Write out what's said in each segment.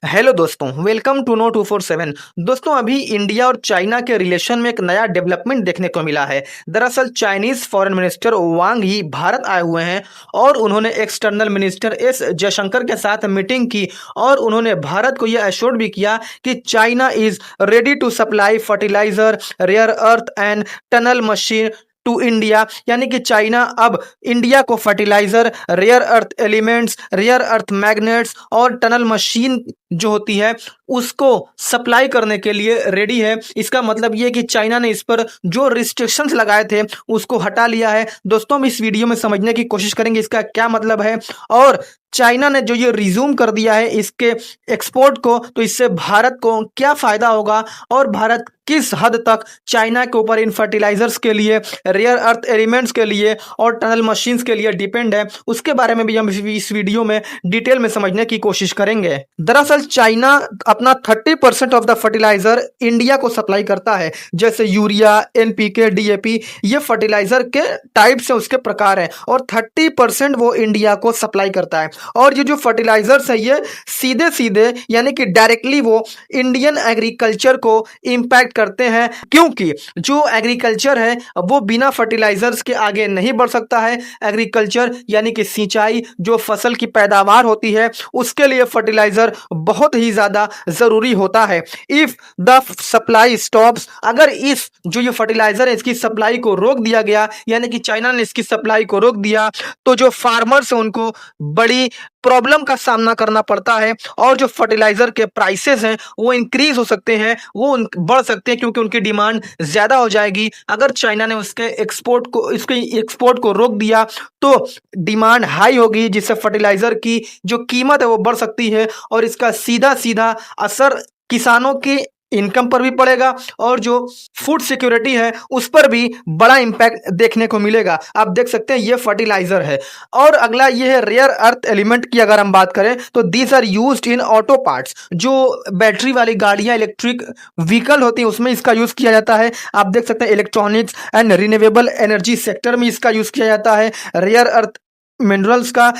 Hello दोस्तों, welcome to know 247। दोस्तों, अभी इंडिया और चाइना के रिलेशन में एक नया डेवलपमेंट देखने को मिला है। दरअसल चाइनीज फॉरेन मिनिस्टर वांग ही भारत आए हुए हैं और उन्होंने एक्सटर्नल मिनिस्टर एस जयशंकर के साथ मीटिंग की और उन्होंने भारत को यह एश्योर्ड भी किया कि China is ready to supply fertiliser, rare earth and tunnel machine to India. यानी कि चाइना अब इंडिया को fertiliser, rare earth elements, rare earth magnets और टनल मशीन जो होती है उसको सप्लाई करने के लिए रेडी है। इसका मतलब ये कि चाइना ने इस पर जो रिस्ट्रिक्शंस लगाए थे उसको हटा लिया है। दोस्तों, हम इस वीडियो में समझने की कोशिश करेंगे इसका क्या मतलब है और चाइना ने जो ये रिज्यूम कर दिया है इसके एक्सपोर्ट को, तो इससे भारत को क्या फायदा होगा और भारत किस हद तक चाइना के ऊपर इन फर्टिलाइजर्स के लिए, रेयर अर्थ एलिमेंट्स के लिए और टनल मशीन्स के लिए डिपेंड है, उसके बारे में भी हम इस वीडियो में डिटेल में समझने की कोशिश करेंगे। दरअसल चाइना अपना 30% ऑफ द फर्टिलाइजर इंडिया को सप्लाई करता है, जैसे यूरिया, एनपीके, डीएपी, ये फर्टिलाइजर के टाइप से उसके प्रकार है और 30% वो इंडिया को सप्लाई करता है। और ये जो फर्टिलाइजर्स है ये सीधे सीधे यानी कि डायरेक्टली वो इंडियन एग्रीकल्चर को इम्पैक्ट करते हैं, क्योंकि जो एग्रीकल्चर है वो बिना फर्टिलाइजर्स के आगे नहीं बढ़ सकता है। एग्रीकल्चर यानी कि सिंचाई, जो फसल की पैदावार होती है उसके लिए फर्टिलाइजर बहुत ही ज्यादा जरूरी होता है। इफ द सप्लाई स्टॉप्स, अगर इस जो ये फर्टिलाइजर है इसकी सप्लाई को रोक दिया गया, यानी कि चाइना ने इसकी सप्लाई को रोक दिया, तो जो फार्मर्स है उनको बड़ी प्रॉब्लम का सामना करना पड़ता है और जो फर्टिलाइजर के प्राइसेस हैं वो इंक्रीज हो सकते हैं, वो बढ़ सकते हैं, क्योंकि उनकी डिमांड ज्यादा हो जाएगी। अगर चाइना ने उसके एक्सपोर्ट को रोक दिया तो डिमांड हाई होगी, जिससे फर्टिलाइजर की जो कीमत है वो बढ़ सकती है और इसका सीधा सीधा असर किसानों की इनकम पर भी पड़ेगा और जो फूड सिक्योरिटी है उस पर भी बड़ा इंपैक्ट देखने को मिलेगा। आप देख सकते हैं ये फर्टिलाइजर है। और अगला ये है रेयर अर्थ एलिमेंट की अगर हम बात करें तो these are used in auto parts, जो बैटरी वाली गाड़ियां, इलेक्ट्रिक व्हीकल होती हैं उसमें इसका यूज किया जाता है। आप देख सकते हैं electronics and renewable energy sector में इसका यूज किया जाता है, रेयर अर्थ मिनरल्स का,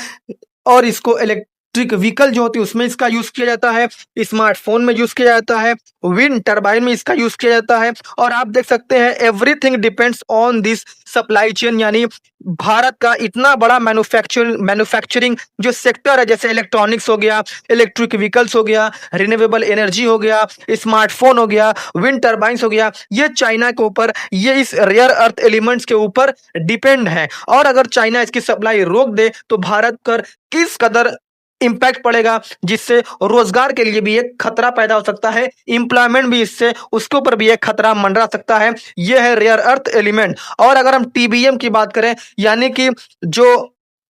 और इसको इलेक्ट्रिक व्हीकल जो होती है उसमें इसका यूज किया जाता है, स्मार्टफोन में यूज किया जाता है, विंड टरबाइन में इसका यूज किया जाता है। और आप देख सकते हैं everything depends on this supply chain, यानी भारत का इतना बड़ा मैन्युफैक्चरिंग जो सेक्टर है, जैसे इलेक्ट्रॉनिक्स हो गया, इलेक्ट्रिक व्हीकल्स हो गया, रिन्यूएबल एनर्जी हो गया, स्मार्टफोन हो गया, विंड टरबाइंस हो गया, ये चाइना के ऊपर, ये इस रेयर अर्थ एलिमेंट्स के ऊपर डिपेंड है। और अगर चाइना इसकी सप्लाई रोक दे तो भारत पर किस कदर इंपैक्ट पड़ेगा, जिससे रोजगार के लिए भी एक खतरा पैदा हो सकता है, इंप्लॉयमेंट भी इससे उसके ऊपर भी एक खतरा मंडरा सकता है। यह है रेयर अर्थ एलिमेंट। और अगर हम टीबीएम की बात करें, यानी कि जो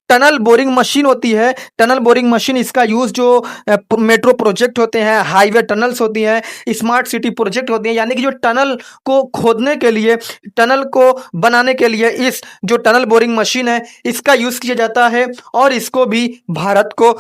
टनल बोरिंग मशीन होती है, टनल बोरिंग मशीन, इसका यूज जो मेट्रो प्रोजेक्ट होते हैं, हाईवे टनल्स होती हैं, स्मार्ट सिटी प्रोजेक्ट होती हैं, यानी कि जो टनल को खोदने के लिए, टनल को बनाने के लिए इस जो टनल बोरिंग मशीन है इसका यूज किया जाता है और इसको भी भारत को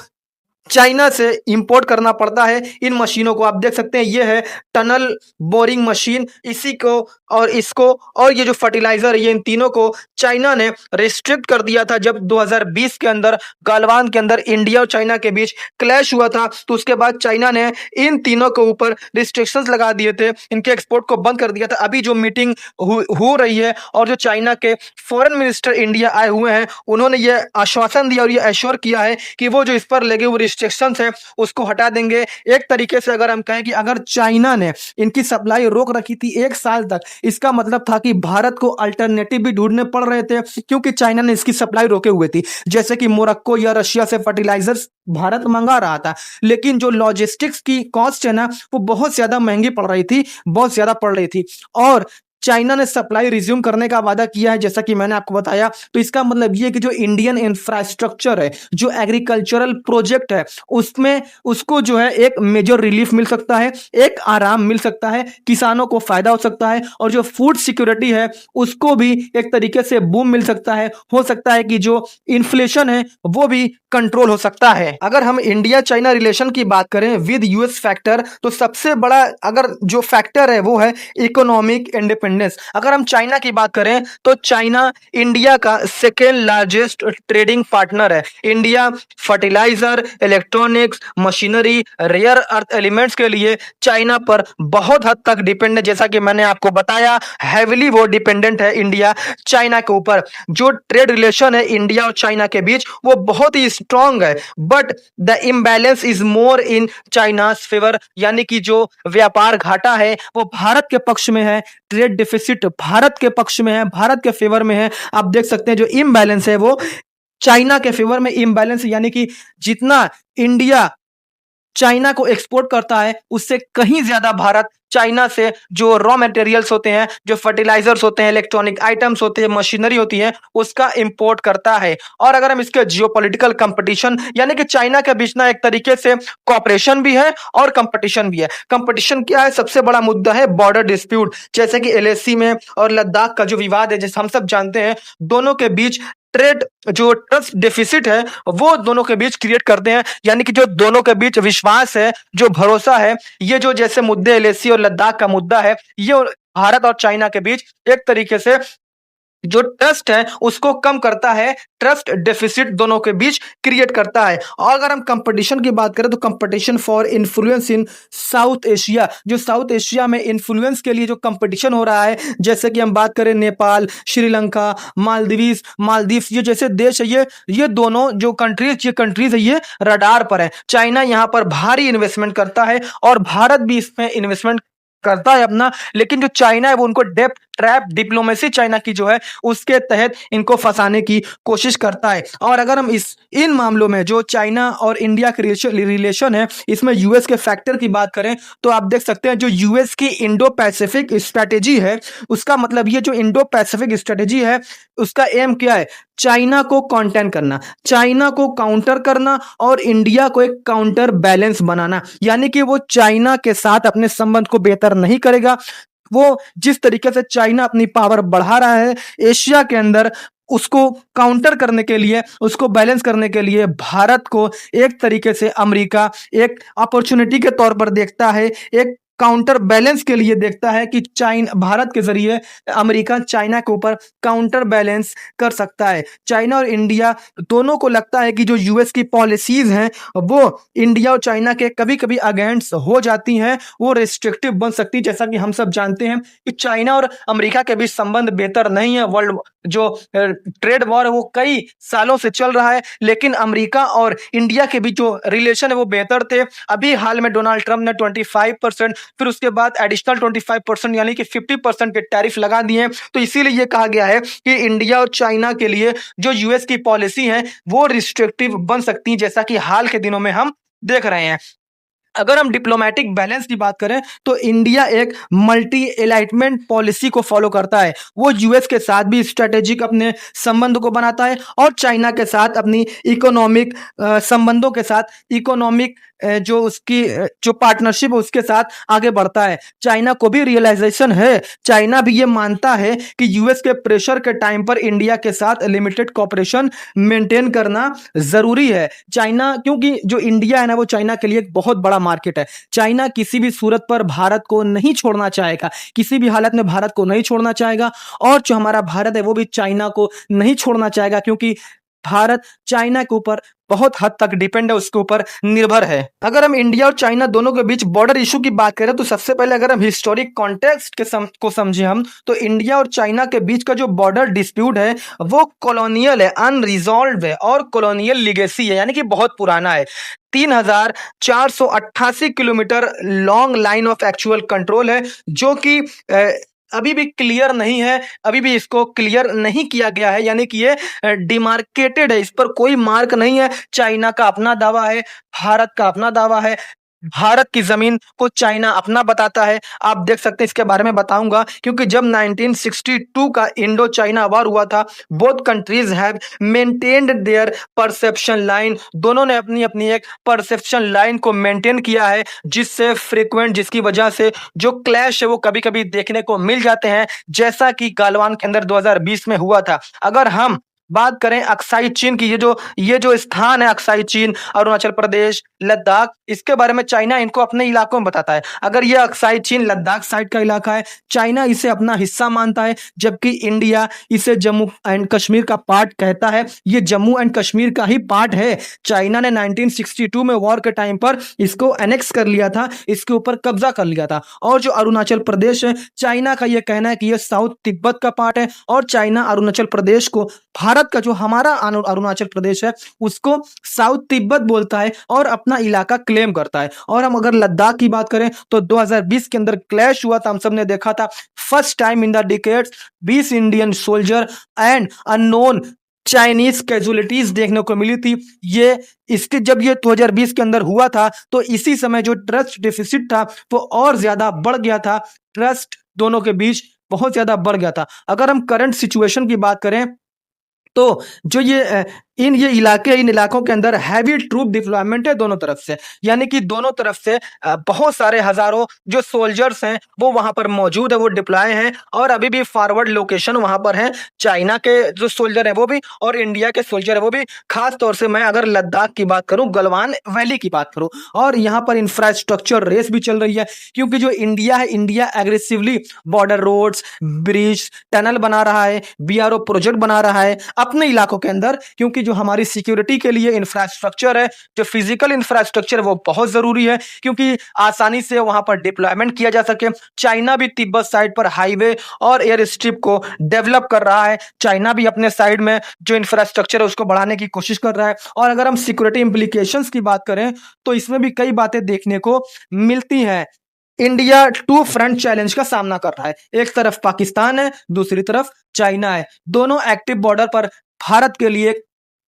चाइना से इंपोर्ट करना पड़ता है। इन मशीनों को आप देख सकते हैं, ये है टनल बोरिंग मशीन, इसी को और इसको और ये जो फर्टिलाइजर है, ये इन तीनों को चाइना ने रिस्ट्रिक्ट कर दिया था जब 2020 के अंदर गलवान के अंदर इंडिया और चाइना के बीच क्लैश हुआ था। तो उसके बाद चाइना ने इन तीनों के ऊपर रिस्ट्रिक्शंस लगा दिए थे, इनके एक्सपोर्ट को बंद कर दिया था। अभी जो मीटिंग हो रही है और जो चाइना के फॉरेन मिनिस्टर इंडिया आए हुए हैं उन्होंने ये आश्वासन दिया और ये एश्योर किया है कि वो जो इस पर लगे हुए रिस्ट्रिक्शंस है उसको हटा देंगे। एक तरीके से अगर हम कहें कि अगर चाइना ने इनकी सप्लाई रोक रखी थी 1 साल तक, इसका मतलब था कि भारत को अल्टरनेटिव भी ढूंढने पड़ रहे थे, क्योंकि चाइना ने इसकी सप्लाई रोके हुए थी। जैसे कि मोरक्को या रशिया से फर्टिलाइजर्स भारत मंगा रहा था, लेकिन जो लॉजिस्टिक्स की कॉस्ट है ना वो बहुत ज्यादा महंगी पड़ रही थी, बहुत ज्यादा पड़ रही थी। और चाइना ने सप्लाई रिज्यूम करने का वादा किया है, जैसा कि मैंने आपको बताया। तो इसका मतलब ये कि जो इंडियन इंफ्रास्ट्रक्चर है, जो एग्रीकल्चरल प्रोजेक्ट है, उसमें उसको जो है एक मेजर रिलीफ मिल सकता है, एक आराम मिल सकता है, किसानों को फायदा हो सकता है और जो फूड सिक्योरिटी है उसको भी एक तरीके से बूम मिल सकता है। हो सकता है कि जो इन्फ्लेशन है वो भी कंट्रोल हो सकता है। अगर हम इंडिया चाइना रिलेशन की बात करें विद यूएस फैक्टर, तो सबसे बड़ा अगर जो फैक्टर है वो है इकोनॉमिक इंडिपेंडेंस। डिपेंडेंस। अगर हम चाइना की बात करें तो चाइना इंडिया का सेकेंड लार्जेस्ट ट्रेडिंग पार्टनर है। India fertiliser, electronics, machinery, rare earth elements के लिए चाइना पर बहुत हद तक डिपेंड है। जैसा कि मैंने आपको बताया, हैविली वो डिपेंडेंट है इंडिया चाइना के ऊपर। जो ट्रेड रिलेशन है इंडिया और चाइना के बीच वो बहुत ही स्ट्रांग है, but the imbalance is more in China's favour, यानी कि जो व्यापार घाटा है वो भारत के पक्ष में है, ट्रेड डिफिसिट भारत के पक्ष में है, भारत के फेवर में है। आप देख सकते हैं जो इम्बैलेंस है वो चाइना के फेवर में इम्बैलेंस, यानी कि जितना इंडिया चाइना को एक्सपोर्ट करता है उससे कहीं ज्यादा भारत चाइना से जो रॉ मटेरियल्स होते हैं, जो फर्टिलाइजर्स होते हैं, इलेक्ट्रॉनिक आइटम्स होते हैं, मशीनरी होती है, उसका इंपोर्ट करता है। और अगर हम इसके जियोपॉलिटिकल कंपटीशन यानी कि चाइना के बीच ना एक तरीके से कॉपरेशन भी है और कंपटीशन भी है। कंपटीशन क्या है? सबसे बड़ा मुद्दा है बॉर्डर डिस्प्यूट, जैसे कि एलएसी में और लद्दाख का जो विवाद है, जैसे हम सब जानते हैं, दोनों के बीच ट्रेड जो ट्रस्ट डेफिसिट है वो दोनों के बीच क्रिएट करते हैं, यानी कि जो दोनों के बीच विश्वास है, जो भरोसा है, ये जो जैसे मुद्दे एलएसी और लद्दाख का मुद्दा है, ये भारत और चाइना के बीच एक तरीके से जो ट्रस्ट है उसको कम करता है, ट्रस्ट डेफिसिट दोनों के बीच क्रिएट करता है। और अगर हम कंपटीशन की बात करें तो competition for influence in south Asia, जो साउथ एशिया में इन्फ्लुएंस के लिए जो कंपटीशन हो रहा है, जैसे कि हम बात करें नेपाल, श्रीलंका, मालदीव्स, ये जैसे देश है, ये दोनों जो कंट्रीज है ये रडार पर है। चाइना यहां पर भारी इन्वेस्टमेंट करता है और भारत भी इसमें इन्वेस्टमेंट करता है अपना, लेकिन जो चाइना है वो उनको डेप ट्रैप डिप्लोमेसी चाइना की जो है उसके तहत इनको फंसाने की कोशिश करता है। और अगर हम इन मामलों में जो चाइना और इंडिया के रिलेशन है इसमें यूएस के फैक्टर की बात करें तो आप देख सकते हैं जो यूएस की इंडो पैसिफिक स्ट्रेटेजी है, उसका मतलब ये जो इंडो पैसिफिक स्ट्रेटेजी है उसका एम क्या है? चाइना को कॉन्टेन करना, चाइना को काउंटर करना और इंडिया को एक काउंटर बैलेंस बनाना, यानी कि वो चाइना के साथ अपने संबंध को बेहतर नहीं करेगा। वो जिस तरीके से चाइना अपनी पावर बढ़ा रहा है एशिया के अंदर, उसको काउंटर करने के लिए, उसको बैलेंस करने के लिए भारत को एक तरीके से अमेरिका एक अपॉर्चुनिटी के तौर पर देखता है, एक काउंटर बैलेंस के लिए देखता है कि भारत के जरिए अमेरिका चाइना के ऊपर काउंटर बैलेंस कर सकता है। चाइना और इंडिया दोनों को लगता है कि जो यूएस की पॉलिसीज हैं वो इंडिया और चाइना के कभी कभी अगेंस्ट हो जाती हैं, वो रिस्ट्रिक्टिव बन सकती है। जैसा कि हम सब जानते हैं कि चाइना और अमेरिका के बीच संबंध बेहतर नहीं है, वर्ल्ड जो ट्रेड वॉर है वो कई सालों से चल रहा है, लेकिन अमेरिका और इंडिया के बीच जो रिलेशन है वो बेहतर थे। अभी हाल में डोनाल्ड ट्रंप ने 25%, फिर उसके बाद एडिशनल 25% यानी कि 50% के टैरिफ लगा दिए। तो इसीलिए ये कहा गया है कि इंडिया और चाइना के लिए जो यूएस की पॉलिसी है वो रिस्ट्रिक्टिव बन सकती है, जैसा कि हाल के दिनों में हम देख रहे हैं। अगर हम डिप्लोमेटिक बैलेंस की बात करें तो इंडिया एक मल्टी एलाइटमेंट पॉलिसी को फॉलो करता है। वो यूएस के साथ भी स्ट्रेटेजिक अपने संबंध को बनाता है और चाइना के साथ अपनी इकोनॉमिक संबंधों के साथ इकोनॉमिक जो उसकी जो पार्टनरशिप है उसके साथ आगे बढ़ता है। चाइना को भी रियलाइजेशन है, चाइना भी ये मानता है कि यूएस के प्रेशर के टाइम पर इंडिया के साथ लिमिटेड कॉपरेशन मेंटेन करना जरूरी है। चाइना, क्योंकि जो इंडिया है ना वो चाइना के लिए एक बहुत बड़ा मार्केट है। चाइना किसी भी सूरत पर भारत को नहीं छोड़ना चाहेगा, किसी भी हालत में भारत को नहीं छोड़ना चाहेगा, और जो हमारा भारत है वो भी चाइना को नहीं छोड़ना चाहेगा, क्योंकि भारत चाइना के ऊपर बहुत हद तक डिपेंड है, उसके ऊपर निर्भर है। अगर हम इंडिया और चाइना दोनों के बीच बॉर्डर इशू की बात करें तो सबसे पहले अगर हम हिस्टोरिक कॉन्टेक्स्ट को समझे हम तो इंडिया और चाइना के बीच का जो बॉर्डर डिस्प्यूट है वो कॉलोनियल है, अनरिजॉल्व है और कॉलोनियल लीगेसी है, यानी कि बहुत पुराना है। 3488 kilometre long line of actual control है, जो कि अभी भी क्लियर नहीं है, अभी भी इसको क्लियर नहीं किया गया है, यानी कि ये डिमार्केटेड है, इस पर कोई मार्क नहीं है। चाइना का अपना दावा है, भारत का अपना दावा है, भारत की जमीन को चाइना अपना बताता है। आप देख सकते हैं, इसके बारे में बताऊंगा, क्योंकि जब 1962 का इंडो चाइना वॉर हुआ था, both countries have maintained their perception line, दोनों ने अपनी अपनी एक परसेप्शन लाइन को मेंटेन किया है, जिसकी वजह से जो क्लैश है वो कभी कभी देखने को मिल जाते हैं, जैसा कि गालवान के अंदर 2020 में हुआ था। अगर हम बात करें अक्साई चीन की, ये जो स्थान है अक्साई चीन, अरुणाचल प्रदेश, लद्दाख, इसके बारे में चाइना इनको अपने इलाकों में बताता है। अगर ये अक्साई चीन लद्दाख साइड का इलाका है, चाइना इसे अपना हिस्सा मानता है, जबकि इंडिया इसे जम्मू एंड कश्मीर का पार्ट कहता है। ये जम्मू एंड कश्मीर का ही पार्ट है। चाइना ने 1962 में वॉर के टाइम पर इसको एनेक्स कर लिया था, इसके ऊपर कब्जा कर लिया था। और जो अरुणाचल प्रदेश है, चाइना का यह कहना है कि यह साउथ तिब्बत का पार्ट है, और चाइना अरुणाचल प्रदेश को, भारत का जो हमारा अरुणाचल प्रदेश है उसको साउथ तिब्बत बोलता है और अपना इलाका क्लेम करता है। और हम अगर लद्दाख की बात करें तो 2020 के अंदर क्लैश हुआ था, हम सब ने देखा था। First time in the decades 20 Indian soldier and unknown Chinese casualties देखने को मिली थी। ये इसके जब ये 2020 के अंदर हुआ था तो इसी समय जो ट्रस्ट डेफिसिट था वो और ज्यादा बढ़ गया था। ट्रस्ट दोनों के बीच बहुत ज्यादा बढ़ गया था। अगर हम करंट सिचुएशन की बात करें तो जो ये इलाके, इन इलाकों के अंदर हैवी ट्रूप डिप्लॉयमेंट है दोनों तरफ से, यानी कि दोनों तरफ से बहुत सारे हजारों जो सोल्जर्स हैं वो वहां पर मौजूद है, वो डिप्लॉय हैं और अभी भी फॉरवर्ड लोकेशन वहां पर है। चाइना के जो सोल्जर है वो भी और इंडिया के सोल्जर है वो भी। खास तौर से मैं अगर लद्दाख की बात करूं, गलवान वैली की बात करूं, और यहाँ पर इंफ्रास्ट्रक्चर रेस भी चल रही है, क्योंकि जो इंडिया है, India aggressively border roads, bridge, tunnel बना रहा है, बीआरओ प्रोजेक्ट बना रहा है अपने इलाकों के अंदर, क्योंकि जो हमारी सिक्योरिटी के लिए इंफ्रास्ट्रक्चर है, जो फिजिकल इंफ्रास्ट्रक्चर वो बहुत जरूरी है, क्योंकि आसानी से वहां पर डिप्लॉयमेंट किया जा सके। चाइना भी तिब्बत साइड पर हाईवे और एयर स्ट्रिप को डेवलप कर रहा है। चाइना भी अपने साइड में जो इंफ्रास्ट्रक्चर है उसको बढ़ाने की कोशिश कर रहा है। और अगर हम सिक्योरिटी इंप्लीकेशंस की बात करें तो इसमें भी कई बातें देखने को मिलती हैं। इंडिया टू फ्रंट चैलेंज का सामना कर रहा है। एक तरफ पाकिस्तान है, दूसरी तरफ चाइना है। दोनों एक्टिव बॉर्डर पर भारत के लिए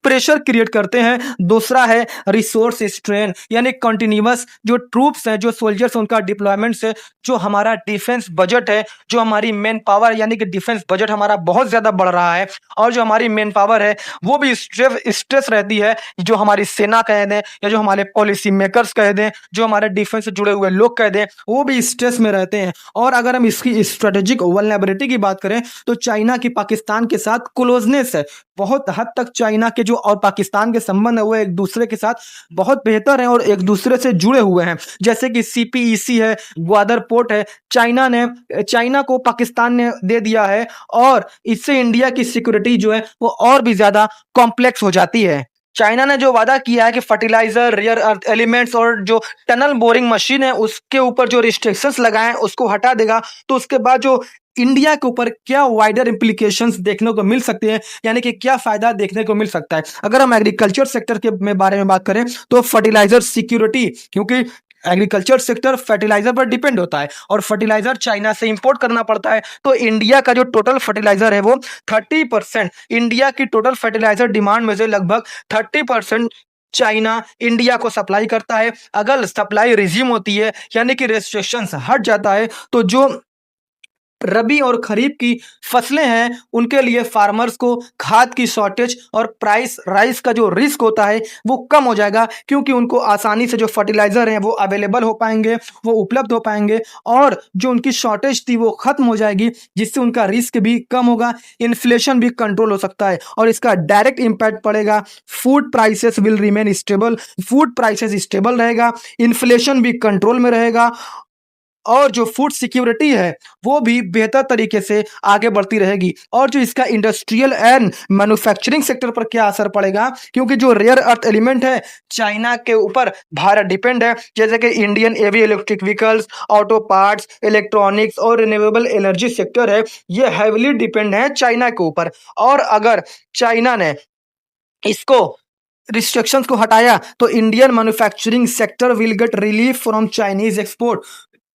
प्रेशर क्रिएट करते हैं। दूसरा है रिसोर्स स्ट्रेन, यानी कंटिन्यूअस जो ट्रूप्स हैं, जो सोल्जर्स हैं, उनका डिप्लॉयमेंट से जो हमारा डिफेंस बजट है, जो हमारी मेन पावर, यानी कि डिफेंस बजट हमारा बहुत ज्यादा बढ़ रहा है, और जो हमारी मेन पावर है वो भी स्ट्रेस रहती है। जो हमारी सेना कह दें या जो हमारे पॉलिसी मेकर्स कह दें, जो हमारे डिफेंस से जुड़े हुए लोग कह दें, वो भी स्ट्रेस में रहते हैं। और अगर हम इसकी स्ट्रेटेजिक वल्नरेबिलिटी की बात करें तो चाइना की पाकिस्तान के साथ क्लोजनेस है। बहुत हद तक चाइना के जो और पाकिस्तान के संबंध है वो एक दूसरे के साथ बहुत बेहतर हैं और एक दूसरे से जुड़े हुए हैं। जैसे कि सीपीईसी है, ग्वादर पोर्ट है, चाइना को पाकिस्तान ने दे दिया है, और इससे इंडिया की सिक्योरिटी जो है वो और भी ज्यादा कॉम्प्लेक्स हो जाती है। चाइना ने जो वादा किया है कि फर्टिलाइजर, रेयर अर्थ एलिमेंट्स और जो टनल बोरिंग मशीन है उसके ऊपर जो रिस्ट्रिक्शंस लगाए हैं उसको हटा देगा, तो उसके बाद जो इंडिया के ऊपर क्या वाइडर इंप्लीकेशंस देखने को मिल सकते हैं, यानी कि क्या फायदा देखने को मिल सकता है। अगर हम एग्रीकल्चर सेक्टर के बारे में बात करें तो फर्टिलाइजर सिक्योरिटी, क्योंकि एग्रीकल्चर सेक्टर फर्टिलाइजर पर डिपेंड होता है और फर्टिलाइजर चाइना से इंपोर्ट करना पड़ता है, तो इंडिया का जो टोटल फर्टिलाइजर है वो 30%, इंडिया की टोटल फर्टिलाइजर डिमांड में से लगभग 30% चाइना इंडिया को सप्लाई करता है। अगर सप्लाई रिज्यूम होती है, यानी कि रेस्ट्रिक्शंस हट जाता है, तो जो रबी और खरीफ की फसलें हैं उनके लिए फार्मर्स को खाद की शॉर्टेज और प्राइस राइस का जो रिस्क होता है वो कम हो जाएगा, क्योंकि उनको आसानी से जो फर्टिलाइजर हैं वो अवेलेबल हो पाएंगे, वो उपलब्ध हो पाएंगे, और जो उनकी शॉर्टेज थी वो खत्म हो जाएगी, जिससे उनका रिस्क भी कम होगा, इन्फ्लेशन भी कंट्रोल हो सकता है और इसका डायरेक्ट इंपैक्ट पड़ेगा। Food prices will remain stable, food prices stable रहेगा, इन्फ्लेशन भी कंट्रोल में रहेगा, और जो फूड सिक्योरिटी है वो भी बेहतर तरीके से आगे बढ़ती रहेगी। और जो इसका इंडस्ट्रियल एंड मैन्युफैक्चरिंग सेक्टर पर क्या असर पड़ेगा, क्योंकि जो रेयर अर्थ एलिमेंट है चाइना के ऊपर भारत डिपेंड है, जैसे कि Indian EV electric vehicles, auto parts, electronics और रिन्यूएबल एनर्जी सेक्टर है, ये हैविली डिपेंड है चाइना के ऊपर। और अगर चाइना ने इसको रिस्ट्रिक्शंस को हटाया तो Indian manufacturing sector will get relief from Chinese export,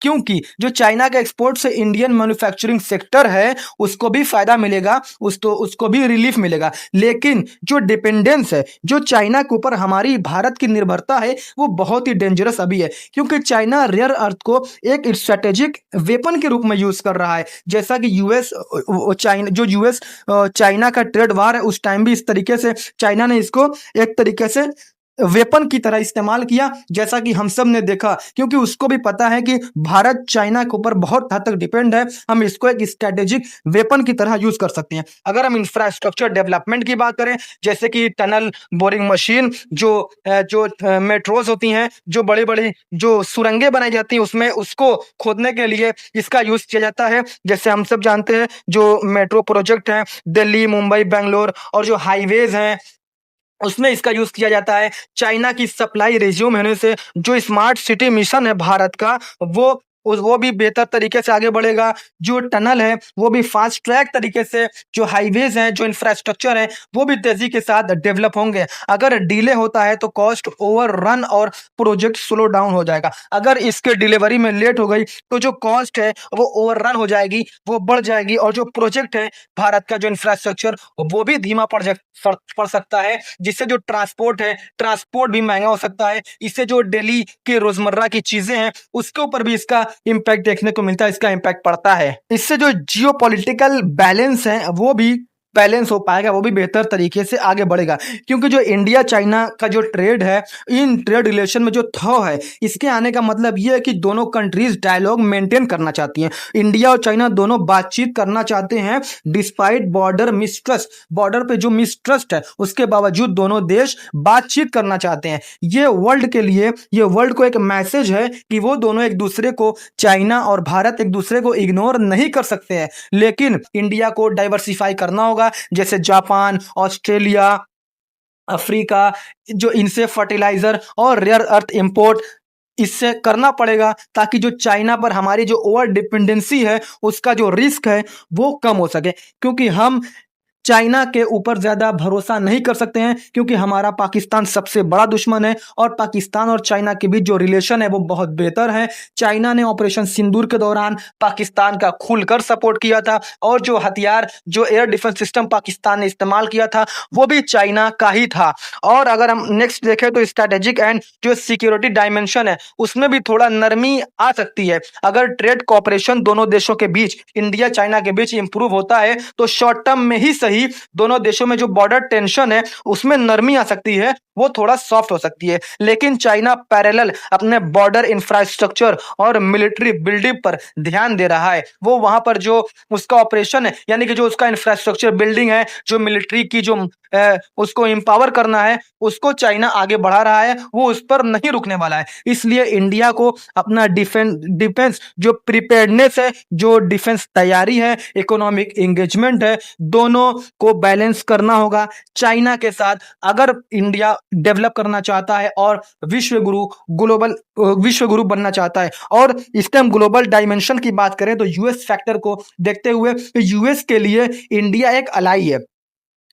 क्योंकि जो चाइना के एक्सपोर्ट से इंडियन मैन्युफैक्चरिंग सेक्टर है उसको भी फायदा मिलेगा, उसको भी रिलीफ मिलेगा। लेकिन जो डिपेंडेंस है, जो चाइना के ऊपर हमारी भारत की निर्भरता है वो बहुत ही डेंजरस अभी है, क्योंकि चाइना रेयर अर्थ को एक स्ट्रेटेजिक वेपन के रूप में यूज कर रहा है। जैसा कि यूएस चाइना का ट्रेड वार है, उस टाइम भी इस तरीके से चाइना ने इसको एक तरीके से वेपन की तरह इस्तेमाल किया, जैसा कि हम सब ने देखा, क्योंकि उसको भी पता है कि भारत चाइना के ऊपर बहुत हद तक डिपेंड है। हम इसको एक स्ट्रेटेजिक वेपन की तरह यूज कर सकते हैं। अगर हम इंफ्रास्ट्रक्चर डेवलपमेंट की बात करें, जैसे कि टनल बोरिंग मशीन, जो मेट्रोज होती हैं, जो बड़ी बड़ी जो सुरंगें बनाई जाती हैं, उसमें उसको खोदने के लिए इसका यूज किया जाता है। जैसे हम सब जानते हैं, जो मेट्रो प्रोजेक्ट है दिल्ली, मुंबई, बेंगलोर, और जो हाईवेज हैं उसमें इसका यूज किया जाता है। चाइना की सप्लाई रिज्यूम होने से जो स्मार्ट सिटी मिशन है भारत का, वो भी बेहतर तरीके से आगे बढ़ेगा। जो टनल है वो भी फास्ट ट्रैक तरीके से, जो हाईवेज हैं, जो इंफ्रास्ट्रक्चर है, वो भी तेजी के साथ डेवलप होंगे। अगर डिले होता है तो कॉस्ट ओवर रन और प्रोजेक्ट स्लो डाउन हो जाएगा। अगर इसके डिलीवरी में लेट हो गई तो जो कॉस्ट है वो ओवर रन हो जाएगी, वो बढ़ जाएगी, और जो प्रोजेक्ट है भारत का, जो इंफ्रास्ट्रक्चर, वो भी धीमा पड़ सकता है, जिससे जो ट्रांसपोर्ट भी महंगा हो सकता है। इससे जो डेली के रोजमर्रा की चीजें हैं उसके ऊपर भी इसका इम्पैक्ट देखने को मिलता है, इसका इम्पैक्ट पड़ता है। इससे जो जियो पॉलिटिकल बैलेंस है वो भी बैलेंस हो पाएगा, वो भी बेहतर तरीके से आगे बढ़ेगा। क्योंकि जो इंडिया चाइना का जो ट्रेड है, इन ट्रेड रिलेशन में जो थॉ है, इसके आने का मतलब ये है कि दोनों कंट्रीज डायलॉग मेंटेन करना चाहती हैं। इंडिया और चाइना दोनों बातचीत करना चाहते हैं, डिस्पाइट बॉर्डर मिसट्रस्ट, बॉर्डर पे जो मिसट्रस्ट है उसके बावजूद दोनों देश बातचीत करना चाहते हैं। ये वर्ल्ड को एक मैसेज है कि वो दोनों एक दूसरे को, चाइना और भारत एक दूसरे को इग्नोर नहीं कर सकते हैं, लेकिन इंडिया को डाइवर्सिफाई करना होगा। जैसे जापान, ऑस्ट्रेलिया, अफ्रीका, जो इनसे फर्टिलाइजर और रेयर अर्थ इंपोर्ट इससे करना पड़ेगा, ताकि जो चाइना पर हमारी जो ओवर डिपेंडेंसी है उसका जो रिस्क है वो कम हो सके। क्योंकि हम चाइना के ऊपर ज्यादा भरोसा नहीं कर सकते हैं, क्योंकि हमारा पाकिस्तान सबसे बड़ा दुश्मन है, और पाकिस्तान और चाइना के बीच जो रिलेशन है वो बहुत बेहतर है। चाइना ने ऑपरेशन सिंदूर के दौरान पाकिस्तान का खुलकर सपोर्ट किया था, और जो हथियार, जो एयर डिफेंस सिस्टम पाकिस्तान ने इस्तेमाल किया था वो भी चाइना का ही था। और अगर हम नेक्स्ट देखें तो स्ट्रेटेजिक एंड जो सिक्योरिटी डायमेंशन है उसमें भी थोड़ा नरमी आ सकती है। अगर ट्रेड कोऑपरेशन दोनों देशों के बीच, इंडिया चाइना के बीच इंप्रूव होता है तो शॉर्ट टर्म में ही सही दोनों देशों में जो बॉर्डर टेंशन है उसमें नरमी आ सकती है, वो थोड़ा सॉफ्ट हो सकती है। लेकिन चाइना पैरेलल अपने बॉर्डर इंफ्रास्ट्रक्चर और मिलिट्री बिल्डिंग पर ध्यान दे रहा है। वो वहां पर जो उसका ऑपरेशन है, यानी कि जो उसका इंफ्रास्ट्रक्चर बिल्डिंग है, जो मिलिट्री की जो उसको एम्पावर करना है, उसको चाइना आगे बढ़ा रहा है, वो उस पर नहीं रुकने वाला है। इसलिए इंडिया को अपना डिफेंस जो प्रिपेयर्डनेस है, जो डिफेंस तैयारी है, इकोनॉमिक एंगेजमेंट है, दोनों को बैलेंस करना होगा चाइना के साथ, अगर इंडिया डेवलप करना चाहता है और विश्व गुरु बनना चाहता है। और इसके हम ग्लोबल डायमेंशन की बात करें तो यूएस फैक्टर को देखते हुए यूएस के लिए इंडिया एक अलाई है।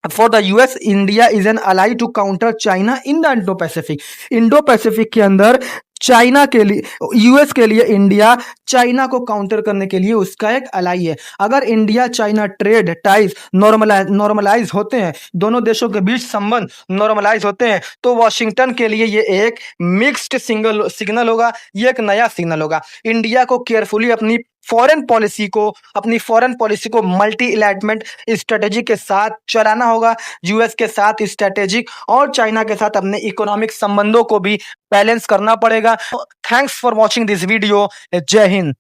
For the US, India is an ally to counter China in the Indo Pacific. Indo Pacific के अंदर चाइना के लिए, यूएस के लिए इंडिया चाइना को काउंटर करने के लिए उसका एक अलाई है। अगर India China trade ties normalise होते हैं, दोनों देशों के बीच संबंध नॉर्मलाइज होते हैं, तो वॉशिंगटन के लिए ये एक मिक्स्ड सिग्नल होगा, ये एक नया सिग्नल होगा। इंडिया को केयरफुली अपनी फॉरेन पॉलिसी को मल्टी इलाइटमेंट स्ट्रेटेजी के साथ चलाना होगा। यूएस के साथ स्ट्रेटेजिक और चाइना के साथ अपने इकोनॉमिक संबंधों को भी बैलेंस करना पड़ेगा। Thanks for watching this video. जय हिंद।